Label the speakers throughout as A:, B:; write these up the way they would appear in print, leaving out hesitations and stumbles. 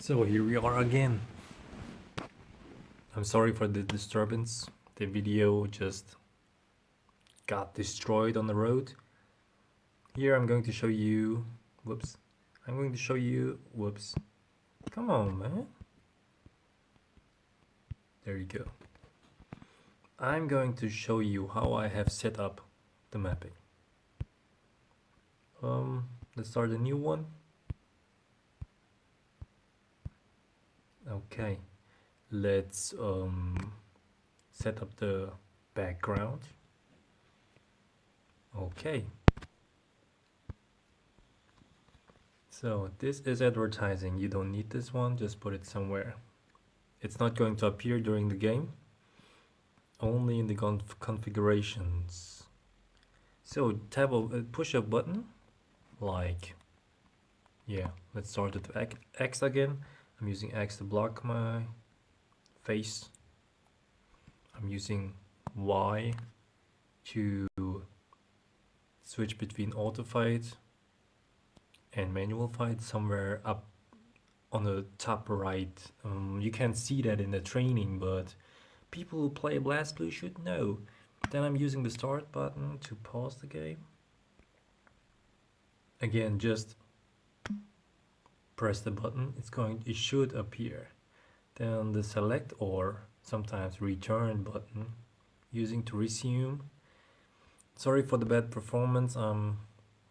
A: So here we are again. I'm sorry for the disturbance. The video just got destroyed on the road. Here I'm going to show you, whoops. Come on, man. There you go. I'm going to show you how I have set up the mapping. Let's start a new one. Okay, let's set up the background. Okay. So this is advertising. You don't need this one, just put it somewhere. It's not going to appear during the game, only in the configurations. So tap push a button, like, yeah, let's start with X again. I'm using X to block my face. I'm using Y to switch between auto fight and manual fight somewhere up on the top right. You can't see that in the training, but people who play BlazBlue should know. Then I'm using the start button to pause the game. Again, just press the button. It should appear. Then the select or sometimes return button using to resume. Sorry for the bad performance.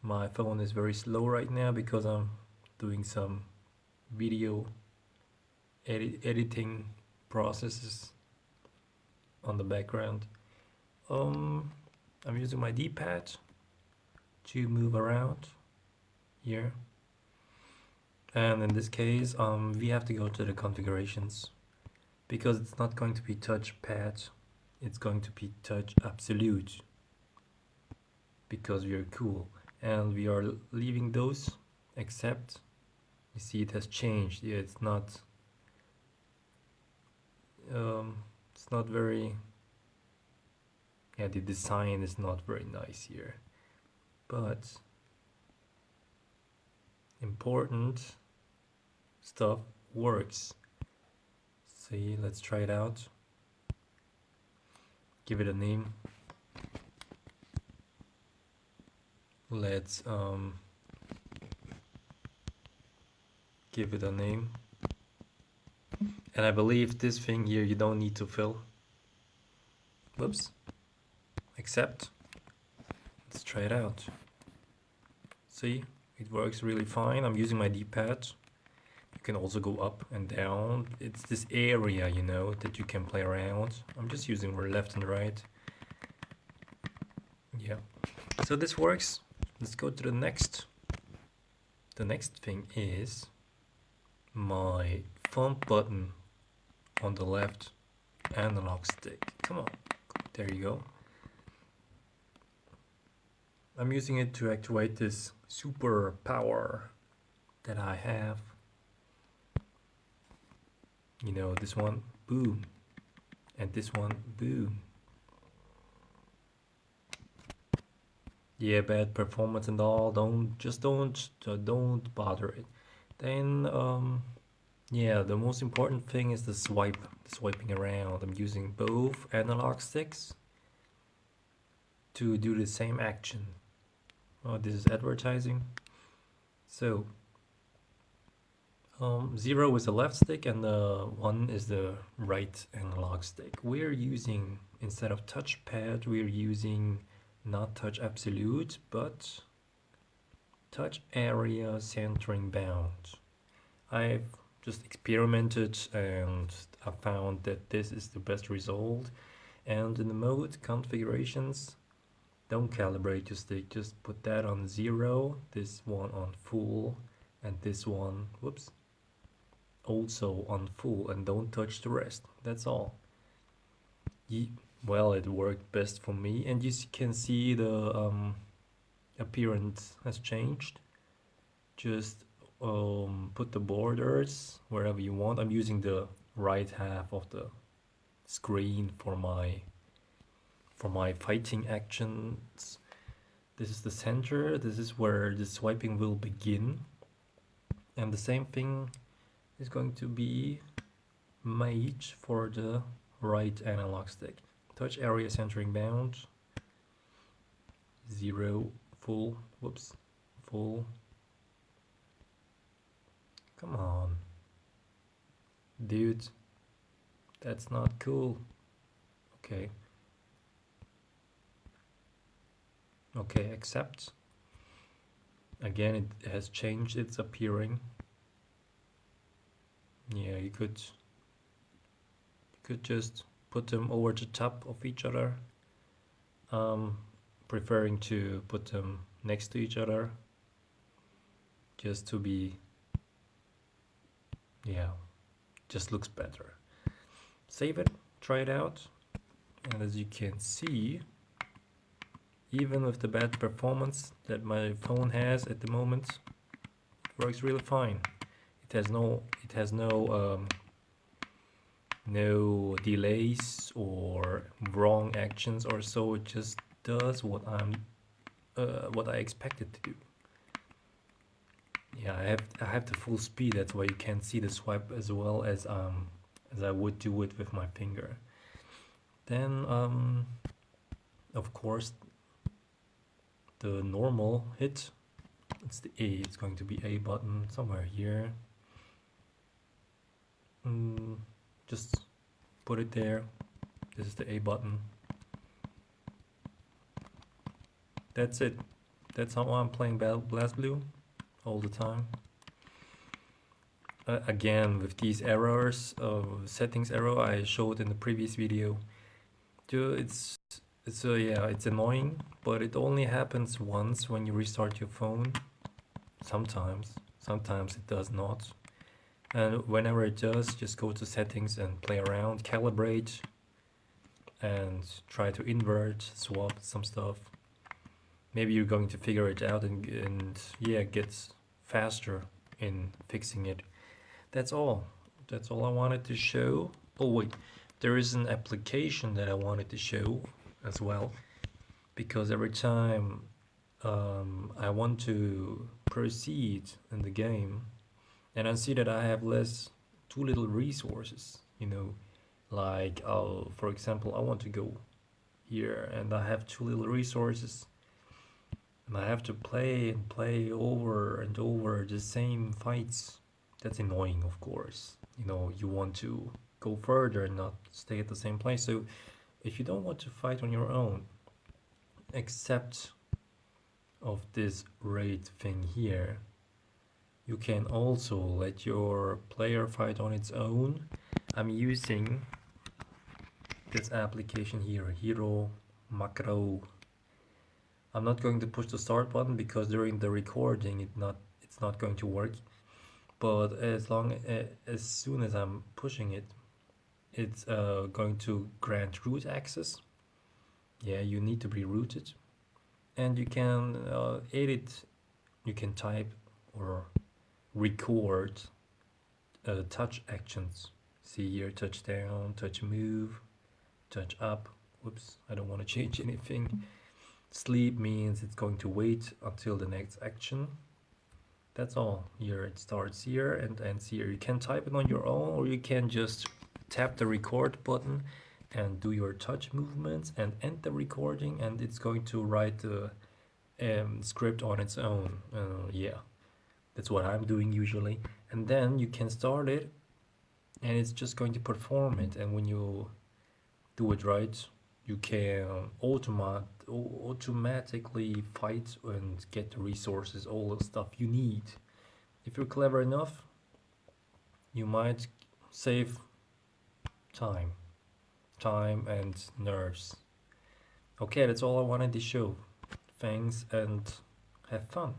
A: My phone is very slow right now because I'm doing some video editing processes on the background. I'm using my D-pad to move around here, and in this case we have to go to the configurations because it's not going to be touchpad, it's going to be touch absolute because we are cool, and we are leaving those except you see it has changed. Yeah, it's not very, yeah, the design is not very nice here, but important stuff works. See, let's try it out. Give it a name. Let's give it a name. And I believe this thing here you don't need to fill. Whoops. Accept. Let's try it out. See, it works really fine. I'm using my D-pad. You can also go up and down. It's this area, you know, that you can play around. I'm just using left and right. Yeah. So this works. Let's go to the next. The next thing is my thumb button on the left analog stick. Come on, there you go. I'm using it to activate this super power that I have. You know, this one, boom, and this one, boom. Yeah, bad performance and all. Don't bother it. Then yeah, the most important thing is the swiping around. I'm using both analog sticks to do the same action. Oh, this is advertising. So 0 is the left stick and the 1 is the right analog stick. We're using, instead of touchpad, we're using not touch absolute, but touch area centering bound. I've just experimented and I found that this is the best result. And in the mode configurations, don't calibrate your stick, just put that on 0, this one on full, and this one, whoops, also on full, and don't touch the rest. That's all. Well, it worked best for me, and you can see the appearance has changed. Just put the borders wherever you want. I'm using the right half of the screen for my fighting actions. This is the center. This is where the swiping will begin, and the same thing is going to be mage for the right analog stick. Touch area centering bound, 0, full, whoops, full. Come on, dude, that's not cool. Okay. Okay, accept. Again, it has changed its appearing. Yeah, you could just put them over the top of each other. Preferring to put them next to each other, just to be, yeah, just looks better. Save it, try it out, and as you can see, even with the bad performance that my phone has at the moment, it works really fine. It has no delays or wrong actions or so. It just does what I expect it to do. Yeah, I have the full speed. That's why you can't see the swipe as well as I would do it with my finger. Then of course the normal hit. It's the A. It's going to be A button somewhere here. Just put it there. This is the A button. That's it. That's how I'm playing BlazBlue all the time. Again, with these errors, settings error I showed in the previous video, it's annoying, but it only happens once when you restart your phone. Sometimes it does not. And whenever it does, just go to settings and play around, calibrate, and try to invert, swap some stuff. Maybe you're going to figure it out and yeah, get faster in fixing it. That's all I wanted to show. Oh wait, there is an application that I wanted to show as well, because every time I want to proceed in the game and I see that I have too little resources, you know, like for example, I want to go here and I have too little resources and I have to play over and over the same fights. That's annoying, of course. You know, you want to go further and not stay at the same place. So if you don't want to fight on your own, except of this raid thing here, you can also let your player fight on its own. I'm using this application here, Hero Macro. I'm not going to push the start button because during the recording it's not going to work. But as soon as I'm pushing it, it's going to grant root access. Yeah, you need to be rooted, and you can edit. You can type or record touch actions. See here, touch down, touch move, touch up. Whoops, I don't want to change anything. Sleep means it's going to wait until the next action. That's all. Here it starts here and ends here. You can type it on your own, or you can just tap the record button and do your touch movements and end the recording, and it's going to write the script on its own. Yeah, that's what I'm doing usually. And then you can start it and it's just going to perform it, and when you do it right, you can automatically fight and get the resources, all the stuff you need. If you're clever enough, you might save time and nerves. Okay, that's all I wanted to show. Thanks and have fun.